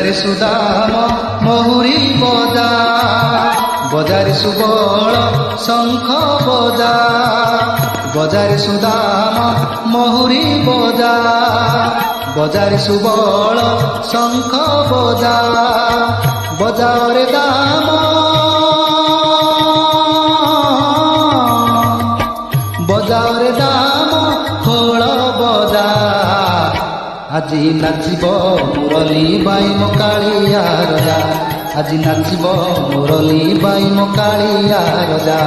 ବଜାରେ ସୁଦାମ ମହୁରୀ ବଜା, ବଜାରେ ସୁବଳ ଶଙ୍ଖ ବଜା, ବଜାରେ ସୁଦାମ ମହୁରୀ ବଜା, ବଜାରେ ସୁବଳ ଶଙ୍ଖ ବଜା, ବଜାରେ ଦାମ, ବଜାରେ ଦାମ ଖୋଳ ବଜା। ଆଜି ନାଚିବ ମୁରଲି ବାଇ ମୋ କାଳିଆ ରଜା, ଆଜି ନାଚିବ ମୁରଲି ବାଇ ମୋ କାଳିଆ ରଜା।